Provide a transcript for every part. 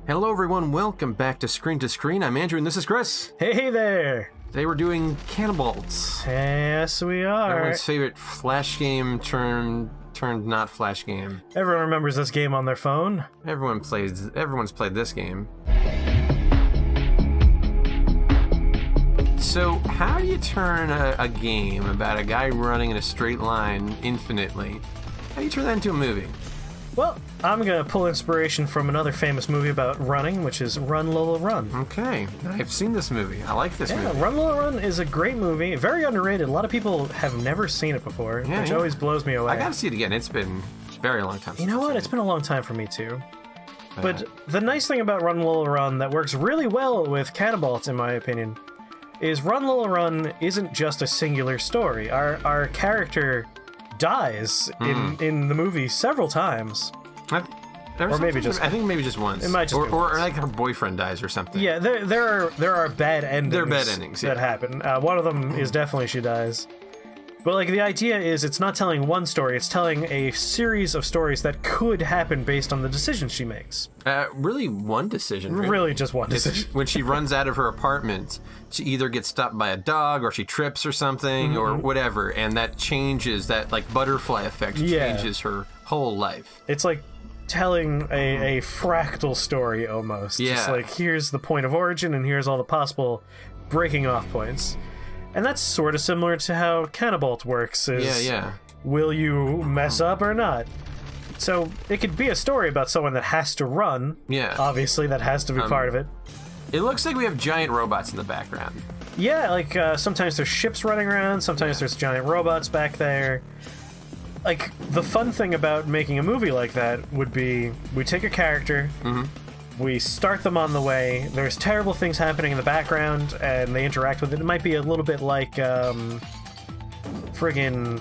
Hello everyone, welcome back to Screen to Screen. I'm Andrew and this is Chris. Hey there! Today we're doing Canabalt. Yes, we are. Everyone's favorite flash game turned not flash game. Everyone remembers this game on their phone. Everyone's played this game. So, how do you turn a game about a guy running in a straight line infinitely? How do you turn that into a movie? Well, I'm going to pull inspiration from another famous movie about running, which is Run, Lola, Run. Okay, I've seen this movie. I like this movie. Run, Lola, Run is a great movie. Very underrated. A lot of people have never seen it before, which always blows me away. I got to see it again. It's been a very long time. You know what? It's been a long time for me, too. But the nice thing about Run, Lola, Run that works really well with Canabalt, in my opinion, is Run, Lola, Run isn't just a singular story. Our character dies in the movie several times. Or maybe just I think maybe just once. It might just be or like her boyfriend dies or something. Yeah, there are bad endings. There are bad endings that happen. One of them is definitely she dies. But like the idea is, it's not telling one story; it's telling a series of stories that could happen based on the decisions she makes. Really, one decision. Really, just one decision. When she runs out of her apartment, she either gets stopped by a dog, or she trips or something, or whatever, and that changes that like butterfly effect. Changes her whole life. It's like telling a fractal story almost. Yeah. Just like, here's the point of origin and here's all the possible breaking off points. And that's sort of similar to how Canabalt works. Will you mess up or not? So it could be a story about someone that has to run. Yeah. Obviously, that has to be part of it. It looks like we have giant robots in the background. Yeah, like sometimes there's ships running around, sometimes there's giant robots back there. Like, the fun thing about making a movie like that would be, we take a character, we start them on the way, there's terrible things happening in the background, and they interact with it. It might be a little bit like, friggin'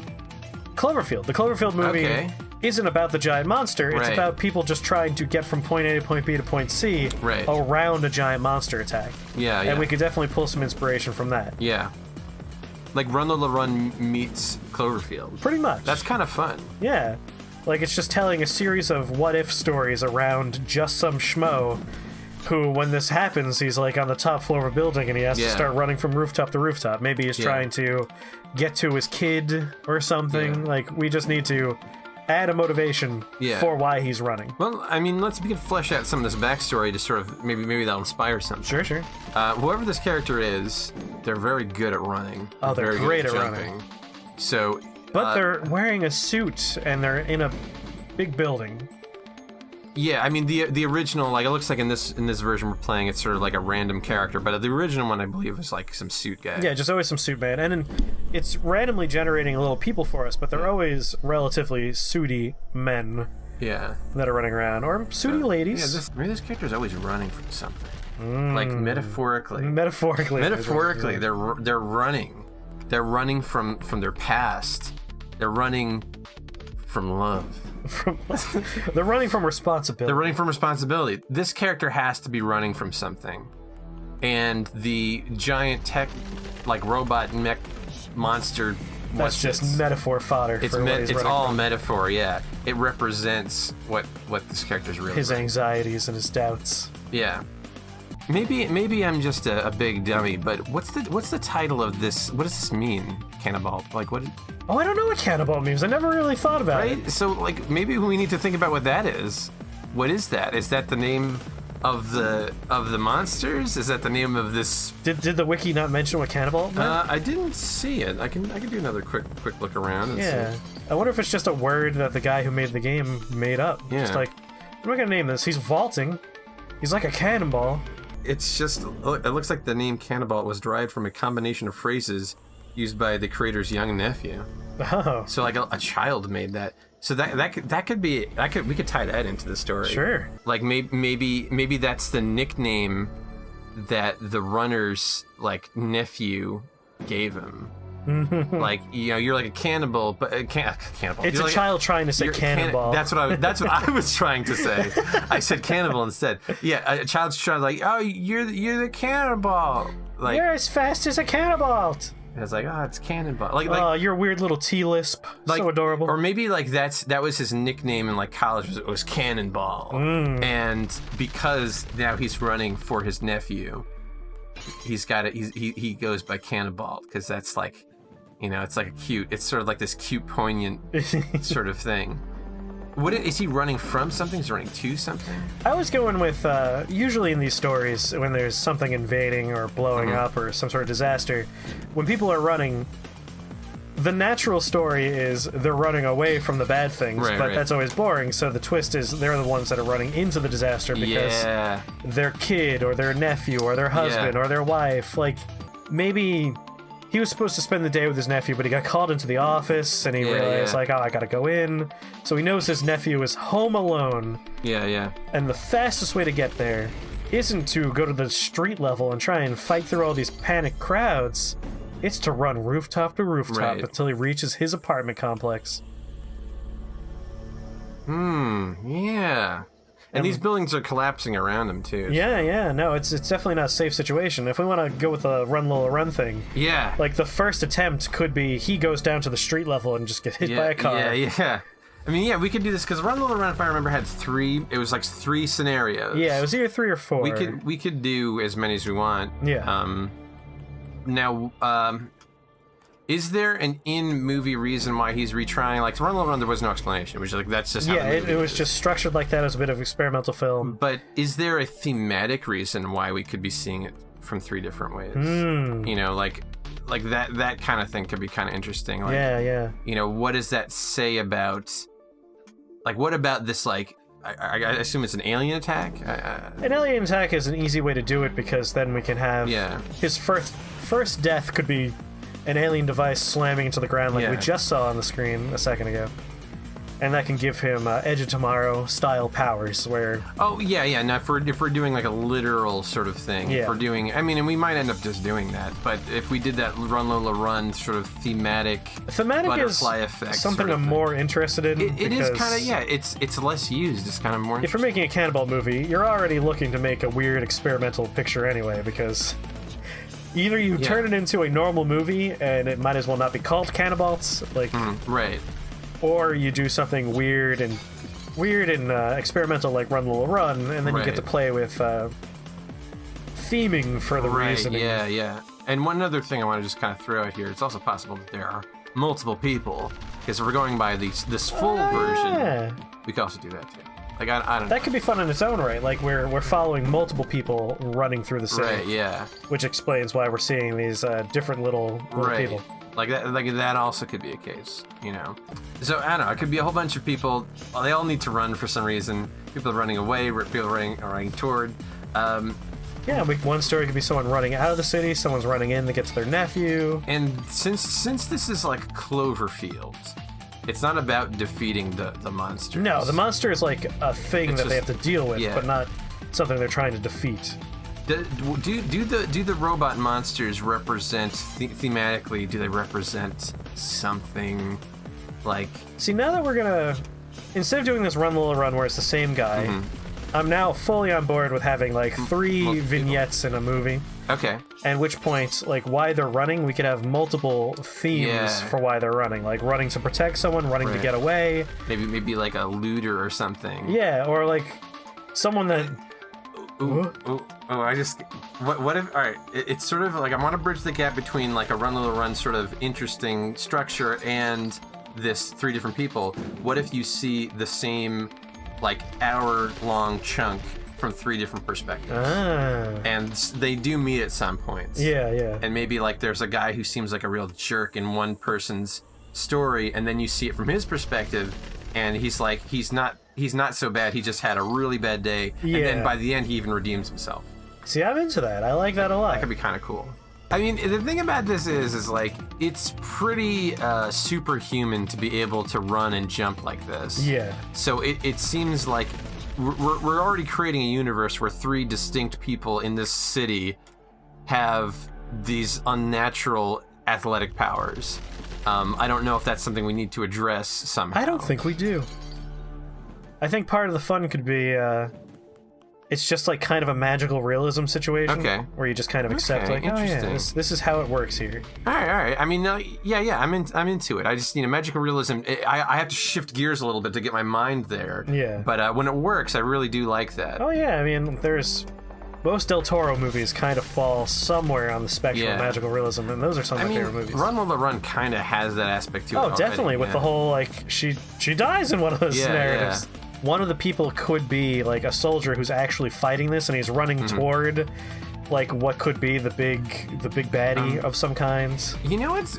Cloverfield. The Cloverfield movie isn't about the giant monster, it's about people just trying to get from point A to point B to point C around a giant monster attack. And we could definitely pull some inspiration from that. Yeah. Like Run Lola Run meets Cloverfield. Pretty much. That's kind of fun. Yeah. Like, it's just telling a series of what-if stories around just some schmo who, when this happens, he's like on the top floor of a building and he has to start running from rooftop to rooftop. Maybe he's trying to get to his kid or something. Like, we just need to add a motivation for why he's running. Well, I mean, we can flesh out some of this backstory to sort of, maybe that'll inspire something. Sure. Whoever this character is, they're very good at running. Oh, they're very great good at jumping. running. So, but they're wearing a suit and they're in a big building. Yeah, I mean the original, like, it looks like in this version we're playing, it's sort of like a random character, but the original one I believe is like some suit guy. Yeah, just always some suit man, and then it's randomly generating little people for us, but they're always relatively suity men. Yeah. That are running around, or sooty ladies. Yeah, maybe this character's always running from something. Like metaphorically. Metaphorically, they're running. They're running from their past. They're running from love. They're running from responsibility. They're running from responsibility. This character has to be running from something. And the giant tech, like robot mech monster. That's just metaphor fodder. It's all metaphor, yeah. It represents what this character's really his anxieties and his doubts. Yeah. Maybe I'm just a big dummy, but what's the title of this? What does this mean, Canabalt? Like what? Oh, I don't know what Canabalt means. I never really thought about it. So like maybe we need to think about what that is. What is that? Is that the name of the monsters? Is that the name of this? Did the wiki not mention what Canabalt meant? I didn't see it. I can do another quick look around. And see. I wonder if it's just a word that the guy who made the game made up. Yeah. Just like, I'm not gonna name this. He's vaulting. He's like a cannonball. It's just, it looks like the name Canabalt was derived from a combination of phrases used by the creator's young nephew. Oh. So like a child made that. So that could be, we could tie that into the story. Sure. Like maybe that's the nickname that the runner's like nephew gave him. Like, you know, you're like a cannibal, but cannibal. It's a child trying to say cannonball. That's what I was trying to say. I said cannibal instead. Yeah, a child's trying to like, oh, you're the cannibal. Like, you're as fast as a cannibal. It's like, oh, it's Canabalt. Like your weird little T-lisp. Like, so adorable. Or maybe like that was his nickname in like college. It was Cannonball. And because now he's running for his nephew, he goes by Canabalt because that's like, it's like it's sort of like this cute, poignant sort of thing. Is he running from something? Is he running to something? I was going with, usually in these stories, when there's something invading or blowing up or some sort of disaster, when people are running, the natural story is they're running away from the bad things, that's always boring, so the twist is they're the ones that are running into the disaster because their kid or their nephew or their husband or their wife, like, maybe... He was supposed to spend the day with his nephew, but he got called into the office, and he realized, like, oh, I gotta go in. So he knows his nephew is home alone. Yeah. And the fastest way to get there isn't to go to the street level and try and fight through all these panicked crowds. It's to run rooftop to rooftop until he reaches his apartment complex. Yeah. And these buildings are collapsing around him, too. Yeah. No, it's definitely not a safe situation. If we want to go with a run, Lola, run thing... Yeah. Like, the first attempt could be he goes down to the street level and just gets hit by a car. Yeah. I mean, we could do this, because Run, Lola, Run, if I remember, had three scenarios. Yeah, it was either 3 or 4. We could do as many as we want. Yeah. Is there an in-movie reason why he's retrying? Like, Run, Lola, Run, there was no explanation. It was just like, that's just how the movie it was just structured like that as a bit of experimental film. But is there a thematic reason why we could be seeing it from 3 different ways? Like that kind of thing could be kind of interesting. Like, yeah. What does that say about... Like, what about this, like... I assume it's an alien attack? An alien attack is an easy way to do it, because then we can have... His first death could be... an alien device slamming into the ground like we just saw on the screen a second ago. And that can give him Edge of Tomorrow style powers where... Oh, yeah. Now, if we're doing like a literal sort of thing, if we're doing... I mean, and we might end up just doing that, but if we did that Run, Lola, Run sort of thematic butterfly effect... something I'm more interested in. It is kind of, it's less used. It's kind of more... If you're making a Canabalt movie, you're already looking to make a weird experimental picture anyway, because... Either you turn it into a normal movie, and it might as well not be called Canabalts, like, or you do something weird and experimental, like Run, Lola, Run, and then you get to play with theming for the reasoning. Yeah. And one other thing I want to just kind of throw out here: it's also possible that there are multiple people, because if we're going by this full version, we could also do that too. Like, I don't know. That could be fun in its own right. Like, we're following multiple people running through the city. Right, yeah. Which explains why we're seeing these different little people. Like that also could be a case, So, I don't know. It could be a whole bunch of people. Well, they all need to run for some reason. People are running away, people are running toward. One story could be someone running out of the city, someone's running in to get to their nephew. And since this is like Cloverfield... It's not about defeating the monsters. No, the monster is like a thing that they have to deal with, but not something they're trying to defeat. Do the robot monsters represent thematically? Do they represent something like? See, now that we're gonna, instead of doing this Run, Lola, Run where it's the same guy, I'm now fully on board with having like 3 vignettes in a movie. Okay. At which point, like, why they're running, we could have multiple themes for why they're running. Like, running to protect someone, running to get away. Maybe like a looter or something. Yeah, or like someone that... What if... Alright, it's sort of like, I want to bridge the gap between like a Run, Lola, Run sort of interesting structure and this 3 different people. What if you see the same, like, hour-long chunk from 3 different perspectives. And they do meet at some points. Yeah. And maybe like there's a guy who seems like a real jerk in one person's story, and then you see it from his perspective, and he's like, he's not so bad, he just had a really bad day. And then by the end he even redeems himself. See, I'm into that. I like that a lot. That could be kind of cool. I mean, the thing about this is like, it's pretty superhuman to be able to run and jump like this. Yeah. So it seems like we're already creating a universe where 3 distinct people in this city have these unnatural athletic powers. I don't know if that's something we need to address somehow. I don't think we do. I think part of the fun could be it's just like kind of a magical realism situation. Okay. Where you just kind of accept like, oh yeah, this is how it works here. All right. I mean, no, yeah. I'm into it. I just magical realism. I have to shift gears a little bit to get my mind there. Yeah. But when it works, I really do like that. Oh yeah, I mean, most Del Toro movies kind of fall somewhere on the spectrum of magical realism, and those are some of my favorite movies. Run Lola Run kind of has that aspect to it. Oh, definitely, with the whole, like, she dies in one of those narratives. Yeah. One of the people could be, like, a soldier who's actually fighting this, and he's running toward, like, what could be the big baddie of some kind. You know what's...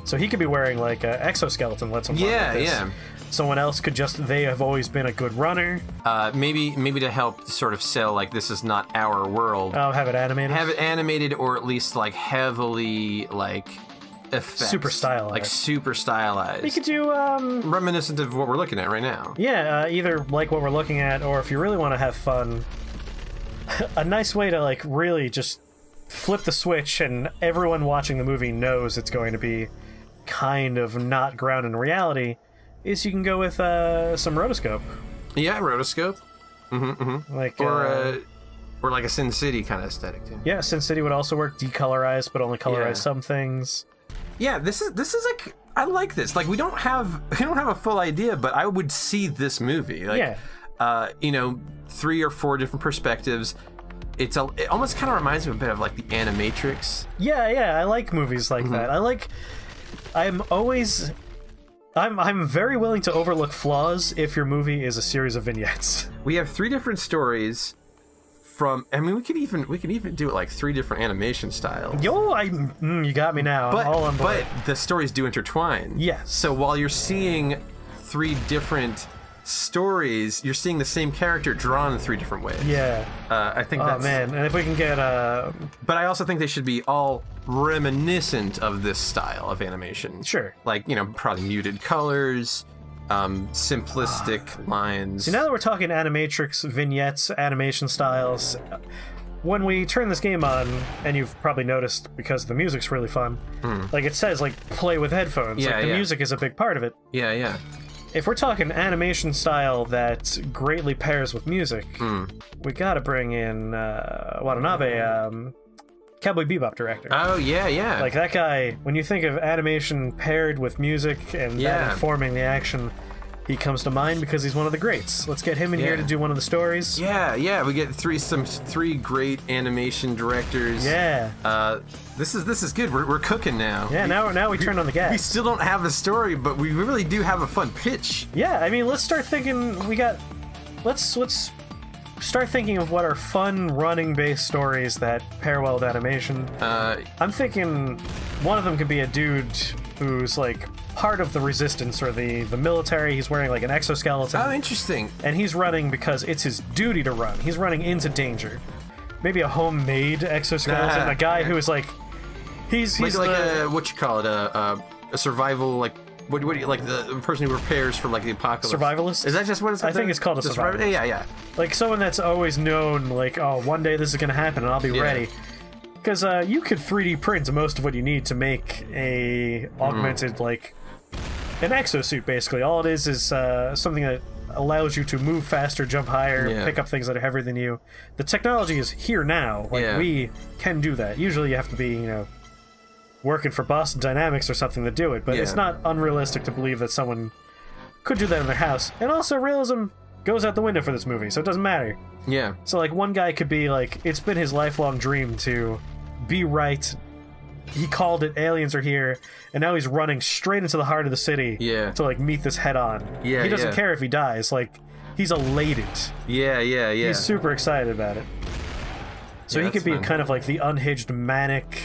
So he could be wearing, like, an exoskeleton, lets him run like this. Yeah. Someone else could they have always been a good runner. Maybe to help sort of sell, like, this is not our world. Oh, have it animated? Have it animated, or at least, like, heavily, like, effects. Super stylized. Like, super stylized. You could do, reminiscent of what we're looking at right now. Yeah, either like what we're looking at, or if you really want to have fun, a nice way to, like, really just flip the switch and everyone watching the movie knows it's going to be kind of not grounded in reality, is you can go with some rotoscope. Yeah, rotoscope. Like or like a Sin City kind of aesthetic too. Yeah, Sin City would also work. Decolorized, but only colorize some things. Yeah, this is like, I like this. Like, we don't have a full idea, but I would see this movie. Like, 3 or 4 different perspectives. It almost kind of reminds me a bit of like the Animatrix. Yeah, I like movies like that. I'm very willing to overlook flaws if your movie is a series of vignettes. We have 3 different stories we could even do it like 3 different animation styles. Yo, you got me now. I'm all on board. But the stories do intertwine. Yes. So while you're seeing 3 different stories, you're seeing the same character drawn in 3 different ways. Yeah. I think that's... Oh, man. And if we can get... But I also think they should be all reminiscent of this style of animation. Sure. Like, probably muted colors, simplistic lines. So now that we're talking Animatrix, vignettes, animation styles, when we turn this game on, and you've probably noticed because the music's really fun, like it says, like, play with headphones. Yeah, like, the music is a big part of it. Yeah. If we're talking animation style that greatly pairs with music, we gotta bring in Watanabe, Cowboy Bebop director. Oh, yeah. Like, that guy, when you think of animation paired with music and that informing the action, he comes to mind because he's one of the greats. Let's get him in here to do one of the stories. Yeah, we get 3 great animation directors. Yeah. This is good. We're cooking now. Yeah, now we turn on the gas. We still don't have a story, but we really do have a fun pitch. Yeah, I mean, let's start thinking. Let's start thinking of what are fun running-based stories that pair well with animation. I'm thinking one of them could be a dude who's like part of the resistance or the military. He's wearing like an exoskeleton. Oh, interesting. And he's running because it's his duty to run. He's running into danger. Maybe a homemade exoskeleton. A guy who is like, he's like a, what you call it, a survival, like, what do you, like the person who prepares for like the apocalypse? Survivalist? Is that just what it's called? I think it's called a survivalist. Yeah. Like someone that's always known, like, oh, one day this is going to happen and I'll be ready. Because you could 3D print most of what you need to make a augmented, like, an exosuit, basically. All it is something that allows you to move faster, jump higher, pick up things that are heavier than you. The technology is here now. Like, we can do that. Usually you have to be, working for Boston Dynamics or something to do it, but it's not unrealistic to believe that someone could do that in their house. And also, realism goes out the window for this movie, so it doesn't matter. Yeah. So, like, one guy could be like, it's been his lifelong dream to be right. He called it, aliens are here, and now he's running straight into the heart of the city to, like, meet this head on. Yeah, he doesn't care if he dies. Like, he's elated. Yeah. He's super excited about it. So he could be kind of like the unhinged, manic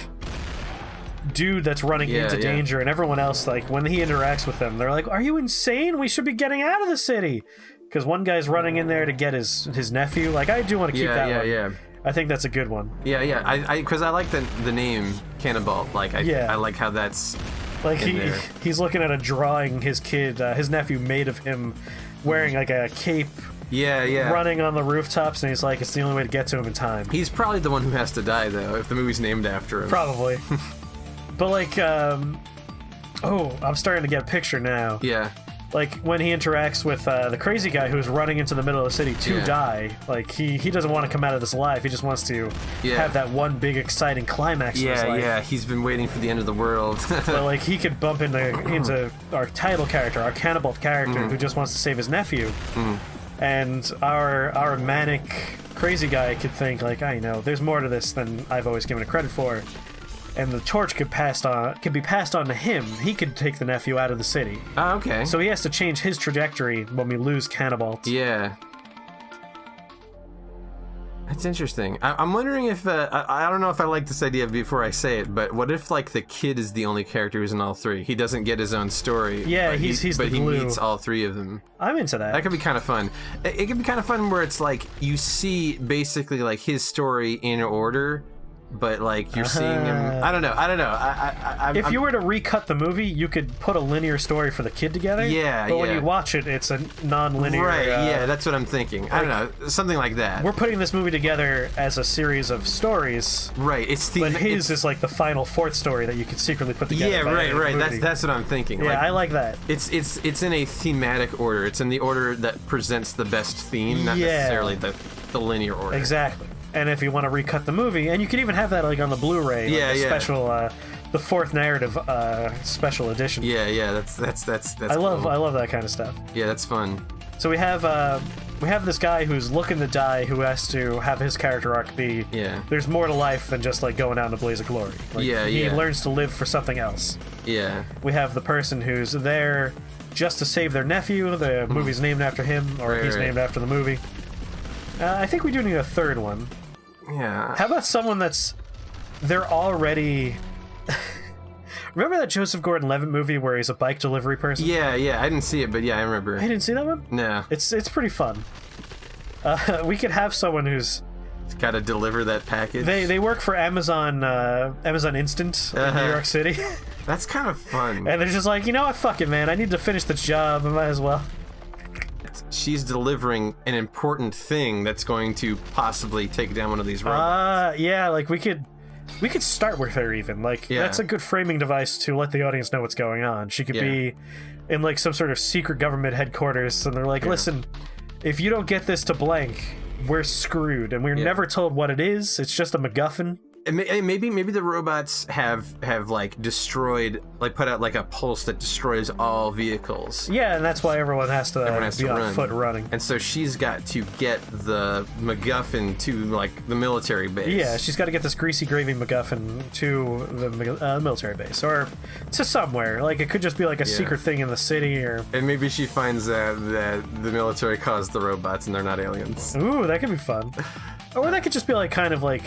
dude that's running into danger, and everyone else, like, when he interacts with them, they're like, are you insane? We should be getting out of the city. Because one guy's running in there to get his nephew. Like, I do want to keep that one. Yeah. I think that's a good one. Yeah. Because I like the name Canabalt. Like, I like how that's like he's looking at a drawing his nephew made of him wearing like a cape. Yeah. Running on the rooftops, and he's like, it's the only way to get to him in time. He's probably the one who has to die, though, if the movie's named after him. Probably. But, like, I'm starting to get a picture now. Yeah. like when he interacts with the crazy guy who's running into the middle of the city to die, like he doesn't want to come out of this alive. He just wants to have that one big exciting climax in his life. Yeah, he's been waiting for the end of the world. But like he could bump into our title character, our Canabalt character, who just wants to save his nephew, and our manic crazy guy could think like, I know there's more to this than I've always given it credit for. And the torch could be passed on to him. He could take the nephew out of the city. Oh, okay. So he has to change his trajectory when we lose Canabalt. Yeah. That's interesting. I'm wondering if I don't know if I like this idea before I say it, but what if like the kid is the only character who's in all three? He doesn't get his own story. Yeah, he's the glue. He meets all three of them. I'm into that. That could be kind of fun. It could be kind of fun where it's like you see basically like his story in order. But like you're seeing him, I don't know. If you were to recut the movie, you could put a linear story for the kid together. Yeah, But when you watch it, it's a non-linear. Right. Yeah, that's what I'm thinking. I don't know, something like that. We're putting this movie together as a series of stories. Right. But his is like the final fourth story that you could secretly put together. Yeah. Right. That's what I'm thinking. Yeah, like, I like that. It's in a thematic order. It's in the order that presents the best theme, not necessarily the linear order. Exactly. And if you want to recut the movie, and you could even have that like on the Blu-ray, special, the fourth narrative special edition. Yeah, that's I love that kind of stuff. Yeah, that's fun. So we have this guy who's looking to die, who has to have his character arc be there's more to life than just like going out in a blaze of glory. Like, he learns to live for something else. Yeah. We have the person who's there just to save their nephew. The movie's named after him, or he's named after the movie. I think we do need a third one. Yeah. How about someone they're already... Remember that Joseph Gordon-Levitt movie where he's a bike delivery person? Yeah, I didn't see it, but yeah, I remember. I didn't see that one? No. It's pretty fun. We could have someone who's... got to deliver that package. They work for Amazon Instant in New York City. That's kind of fun. And they're just like, you know what, fuck it, man. I need to finish the job. I might as well. She's delivering an important thing that's going to possibly take down one of these robots. Yeah, like we could start with her even. Like that's a good framing device to let the audience know what's going on. She could be in like some sort of secret government headquarters, and they're like, listen, if you don't get this to blank, we're screwed, and we're never told what it is. It's just a MacGuffin. And maybe the robots have like destroyed, like put out like a pulse that destroys all vehicles. Yeah, and that's why everyone has to be on foot running. And so she's got to get the MacGuffin to like the military base. Yeah, she's got to get this greasy gravy MacGuffin to the military base, or to somewhere. Like it could just be like a secret thing in the city, or. And maybe she finds that the military caused the robots and they're not aliens. Ooh, that could be fun. Or that could just be like kind of like.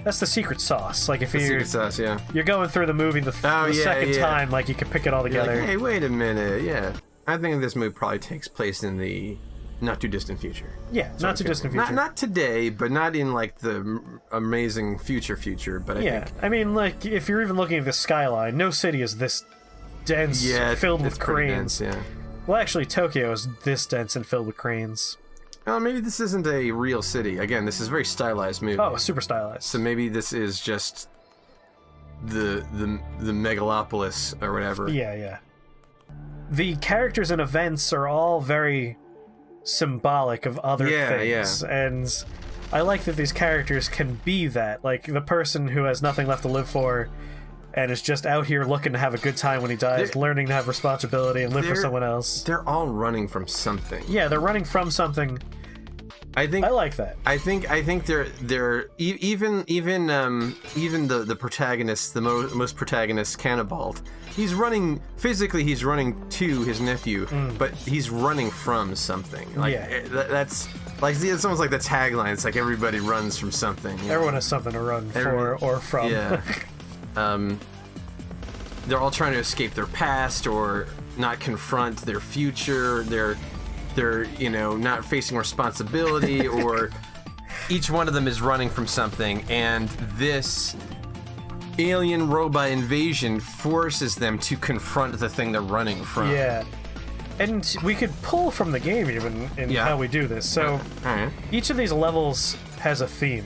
That's the secret sauce. Like if you're going through the movie the second time, like you can pick it all together. Like, hey, wait a minute. Yeah, I think this movie probably takes place in the not too distant future. Yeah, not too distant future. Not today, but not in like the amazing future. But I think. I mean, like if you're even looking at the skyline, no city is this dense, filled with cranes. Dense, yeah. Well, actually, Tokyo is this dense and filled with cranes. Oh, maybe this isn't a real city. Again, this is a very stylized movie. Oh, super stylized. So maybe this is just the megalopolis or whatever. Yeah. The characters and events are all very symbolic of other things. And I like that these characters can be that. Like the person who has nothing left to live for and is just out here looking to have a good time when he dies, learning to have responsibility and live for someone else. They're all running from something. Yeah, they're running from something. I like that. I think they're even the protagonist, the most protagonist, Canabalt. He's running physically. He's running to his nephew, but he's running from something. Like that's like it's almost like the tagline. It's like everybody runs from something. Everyone has something to run for or from. Yeah. They're all trying to escape their past or not confront their future. They're not facing responsibility, or each one of them is running from something, and this alien robot invasion forces them to confront the thing they're running from. Yeah. And we could pull from the game even in how we do this. So each of these levels has a theme.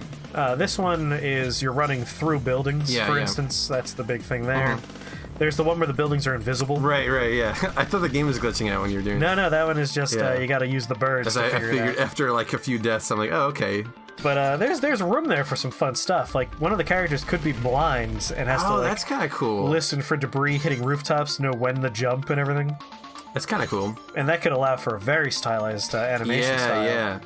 This one is you're running through buildings, for instance. That's the big thing there. There's the one where the buildings are invisible. Right, yeah. I thought the game was glitching out when you were doing No, that one is just you got to use the birds to figure it out. After like a few deaths, I'm like, oh, okay. But there's room there for some fun stuff. Like, one of the characters could be blind and has to, like, that's kind of cool. Listen for debris hitting rooftops to know when to jump and everything. That's kind of cool. And that could allow for a very stylized animation style. Yeah.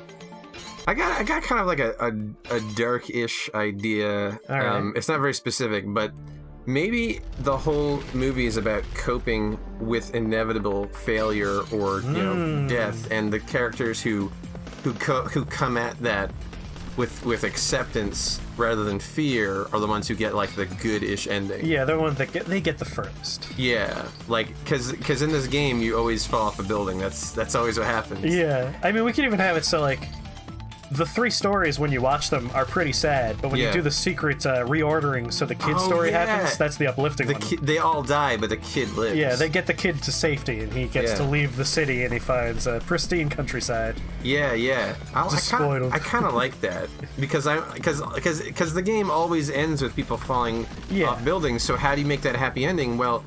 I got kind of like a dark-ish idea. All right. It's not very specific, but maybe the whole movie is about coping with inevitable failure or death, and the characters who come at that with acceptance rather than fear are the ones who get like the good-ish ending. Yeah, they're the ones that get the furthest. Yeah, like because in this game you always fall off a building. That's always what happens. Yeah, I mean, we could even have it so like the three stories when you watch them are pretty sad, but when you do the secret reordering so the kid story happens, that's the uplifting one. They all die, but the kid lives. Yeah, they get the kid to safety, and he gets to leave the city, and he finds a pristine countryside. Yeah. I kind of like that because the game always ends with people falling off buildings. So how do you make that a happy ending? Well,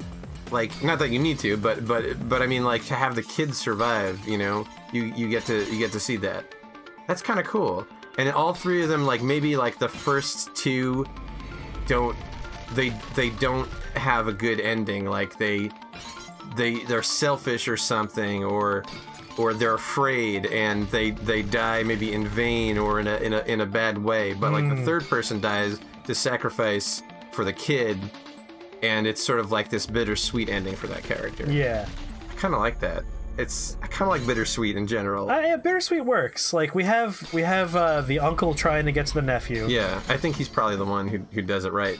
like, not that you need to, but I mean, like, to have the kids survive, you get to see that. That's kind of cool. And all three of them, like, maybe like the first two don't have a good ending. Like they're selfish or something, or they're afraid and they die maybe in vain or in a bad way. But like the third person dies to sacrifice for the kid, and it's sort of like this bittersweet ending for that character. Yeah. I kind of like that. I kind of like bittersweet in general. Yeah, bittersweet works. Like, we have the uncle trying to get to the nephew. Yeah, I think he's probably the one who does it right.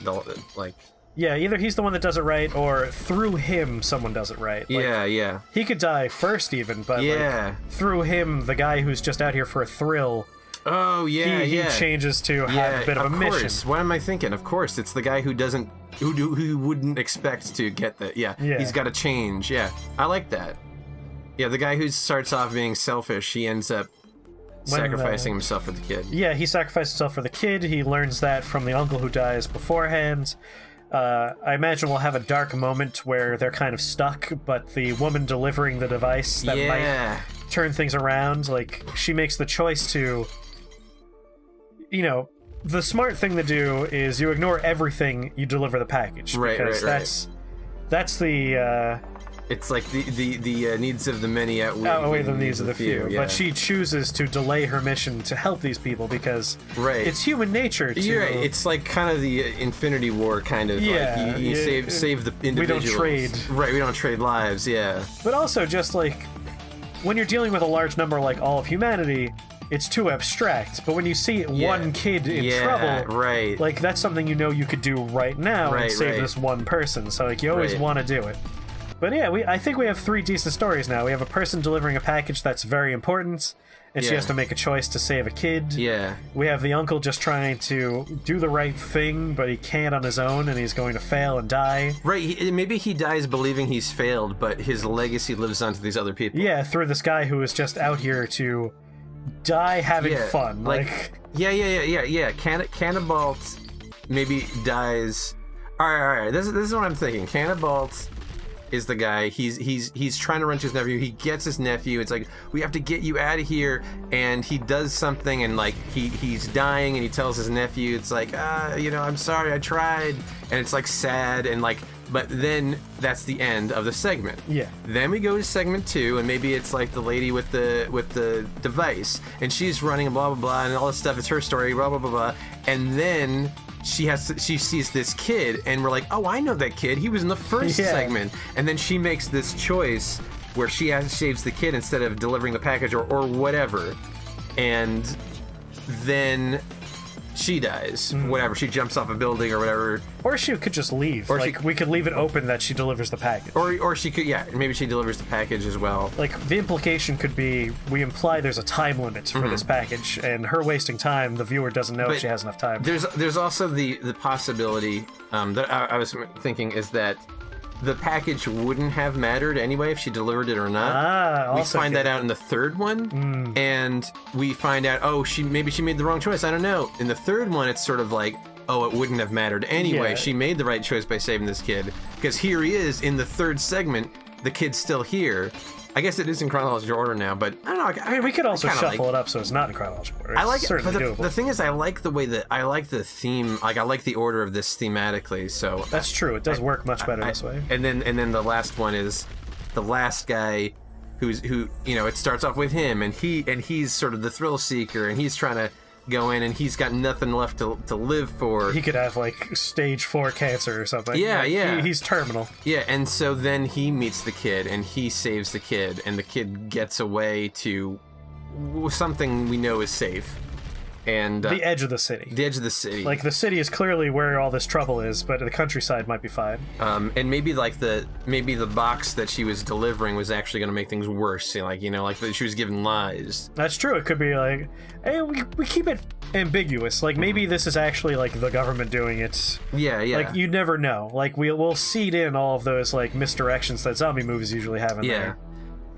Yeah, either he's the one that does it right, or through him someone does it right. Like, yeah. He could die first even, but like, through him, the guy who's just out here for a thrill. Oh yeah, he changes to have a bit of a mission. What am I thinking? Of course, it's the guy who wouldn't expect to get that. Yeah. He's got to change. Yeah, I like that. Yeah, the guy who starts off being selfish, he ends up sacrificing himself for the kid. Yeah, he sacrificed himself for the kid. He learns that from the uncle who dies beforehand. I imagine we'll have a dark moment where they're kind of stuck, but the woman delivering the device that might turn things around, like, she makes the choice to, the smart thing to do is you ignore everything, you deliver the package. Because that's the... It's like the needs of the many outweigh the needs of the few. Yeah. But she chooses to delay her mission to help these people because it's human nature to... You're right. It's like kind of the Infinity War kind of. Yeah. Like you save the individuals. We don't trade. Right, we don't trade lives, yeah. But also just like, when you're dealing with a large number like all of humanity, it's too abstract. But when you see one kid in trouble, like, that's something you could do right now and save this one person. So like, you always want to do it. But yeah, I think we have three decent stories now. We have a person delivering a package that's very important, and she has to make a choice to save a kid. Yeah. We have the uncle just trying to do the right thing, but he can't on his own, and he's going to fail and die. Right, maybe he dies believing he's failed, but his legacy lives on to these other people. Yeah, through this guy who is just out here to die having fun. Yeah. Canabalt maybe dies... All right. This is what I'm thinking. Canabalt is the guy. He's trying to run to his nephew. He gets his nephew. It's like, we have to get you out of here. And he does something, and like he's dying, and he tells his nephew, it's like, I'm sorry, I tried. And it's like sad, and like, but then that's the end of the segment. Yeah. Then we go to segment 2, and maybe it's like the lady with the device, and she's running and blah blah blah, and all this stuff. It's her story, blah blah blah blah. And then she sees this kid, and we're like, oh, I know that kid. He was in the first segment. And then she makes this choice where she saves the kid instead of delivering the package or whatever. And then she dies. Whatever. She jumps off a building or whatever. Or she could just leave. Or we could leave it open that she delivers the package. Or she could, maybe she delivers the package as well. Like, the implication could be, we imply there's a time limit for this package, and her wasting time, the viewer doesn't know if she has enough time. There's also the possibility that I was thinking is that the package wouldn't have mattered anyway if she delivered it or not. We find that out in the third one, and we find out, maybe she made the wrong choice. I don't know. In the third one, it's sort of like, oh, it wouldn't have mattered anyway. Yeah. She made the right choice by saving this kid, because here he is in the third segment. The kid's still here. I guess it is in chronological order now, but I don't know. I mean, we could also shuffle it up so it's not in chronological order. I like it, but doable. the thing is, I like the way that I like the theme. Like, I like the order of this thematically. So that's true. It does work much better this way. And then the last one is the last guy, who it starts off with him, and he's sort of the thrill seeker, and he's trying to go in, and he's got nothing left to live for. He could have like stage 4 cancer or something. Yeah, like, yeah. He's terminal. Yeah, and so then he meets the kid, and he saves the kid, and the kid gets away to something we know is safe. And the edge of the city. The edge of the city. Like, the city is clearly where all this trouble is, but the countryside might be fine. And maybe like the box that she was delivering was actually going to make things worse. Like she was given lies. That's true. It could be like, hey, we keep it ambiguous. Like, maybe this is actually like the government doing it. Yeah, yeah. Like, you never know. Like, we'll seed in all of those like misdirections that zombie movies usually have in there.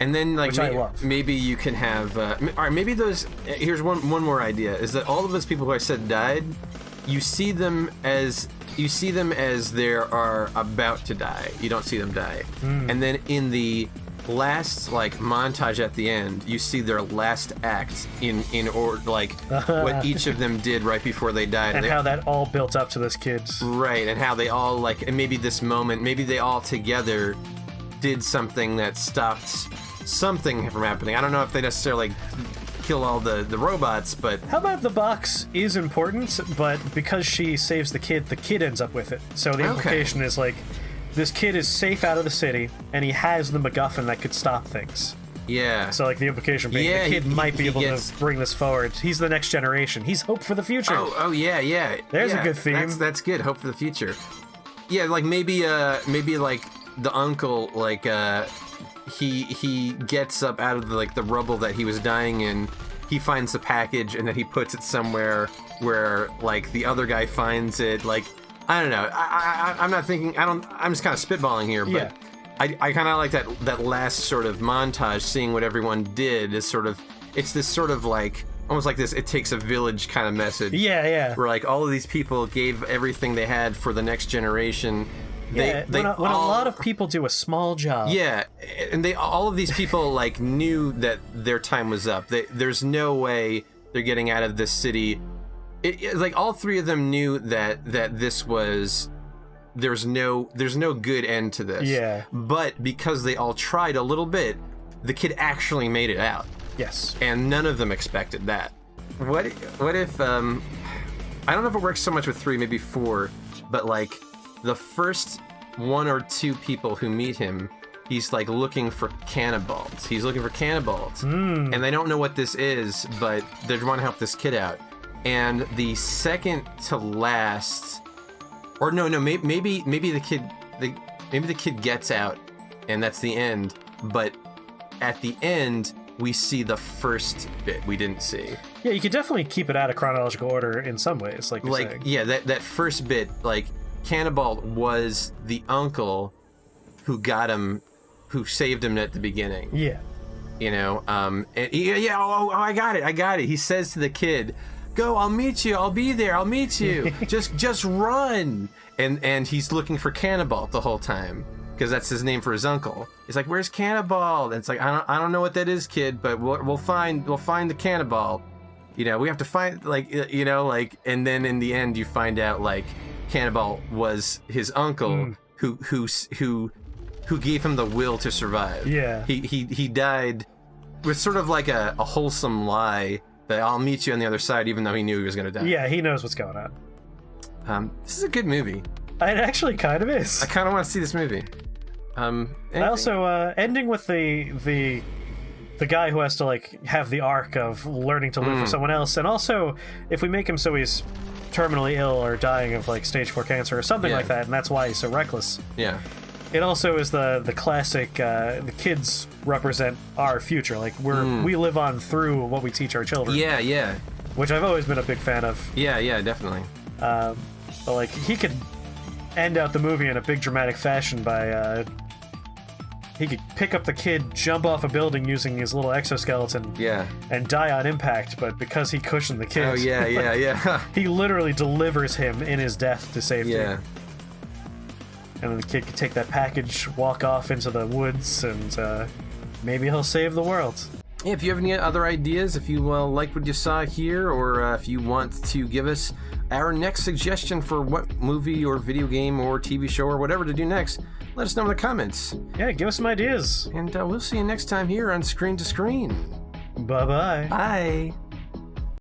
And then, like, I love. maybe you can have... all right, maybe those... Here's one more idea, is that all of those people who I said died, you see them as they are about to die. You don't see them die. And then in the last, like, montage at the end, you see their last act in order, like, what each of them did right before they died. And how that all built up to this kid. Right, and how they all, like... And maybe this moment, maybe they all together did something that stopped... something from happening. I don't know if they necessarily kill all the robots, but... How about the box is important, but because she saves the kid ends up with it. So the implication is, like, this kid is safe out of the city, and he has the MacGuffin that could stop things. Yeah. So, like, the implication being the kid might be able to bring this forward. He's the next generation. He's hope for the future. Oh yeah, yeah. There's a good theme. That's good. Hope for the future. Yeah, like, maybe like, the uncle, like, he gets up out of the rubble that he was dying in. He finds the package, and then he puts it somewhere where, like, the other guy finds it. Like, I don't know. I'm not thinking. I'm just kind of spitballing here, but I kind of like that last sort of montage, seeing what everyone did. Is sort of, it's this sort of, like, almost like this "it takes a village" kind of message. Yeah, yeah. Where, like, all of these people gave everything they had for the next generation. When a lot of people do a small job. Yeah, and all of these people, like, knew that their time was up. There's no way they're getting out of this city. Like, all three of them knew that this was... There's no good end to this. Yeah. But because they all tried a little bit, the kid actually made it out. Yes. And none of them expected that. What if... I don't know if it works so much with 3, maybe 4, but, like... The first 1 or 2 people who meet him, he's, like, looking for Canabalt. He's looking for Canabalt. And they don't know what this is, but they want to help this kid out. And the second to last... Or no, maybe the kid gets out, and that's the end. But at the end, we see the first bit we didn't see. Yeah, you could definitely keep it out of chronological order in some ways, like you're saying. Yeah, that first bit, like... Canabalt was the uncle who got him, who saved him at the beginning. Yeah. You know, I got it. He says to the kid, "Go, I'll meet you. I'll be there. I'll meet you. just run." And he's looking for Canabalt the whole time, because that's his name for his uncle. He's like, "Where's Canabalt?" And it's like, I don't know what that is, kid, but we'll find the Canabalt. You know, we have to find, like, you know, like, and then in the end you find out, like, Canabalt was his uncle who gave him the will to survive. Yeah. He died with sort of like a wholesome lie that I'll meet you on the other side, even though he knew he was going to die. Yeah, he knows what's going on. This is a good movie. It actually kind of is. I kind of want to see this movie. I also ending with the guy who has to, like, have the arc of learning to live for someone else, and also if we make him so he's terminally ill or dying of, like, stage 4 cancer or something like that, and that's why he's so reckless. Yeah. It also is the classic, the kids represent our future. Like, we live on through what we teach our children. Yeah, yeah. Which I've always been a big fan of. Yeah, yeah, definitely. But, like, he could end out the movie in a big dramatic fashion by he could pick up the kid, jump off a building using his little exoskeleton, Yeah. and die on impact. But because he cushioned the kid, Oh yeah. he literally delivers him in his death to safety. Yeah. And then the kid could take that package, walk off into the woods, and maybe he'll save the world. Yeah, if you have any other ideas, if you like what you saw here, or if you want to give us our next suggestion for what movie or video game or TV show or whatever to do next, let us know in the comments. Yeah, give us some ideas. And we'll see you next time here on Screen to Screen. Bye-bye. Bye.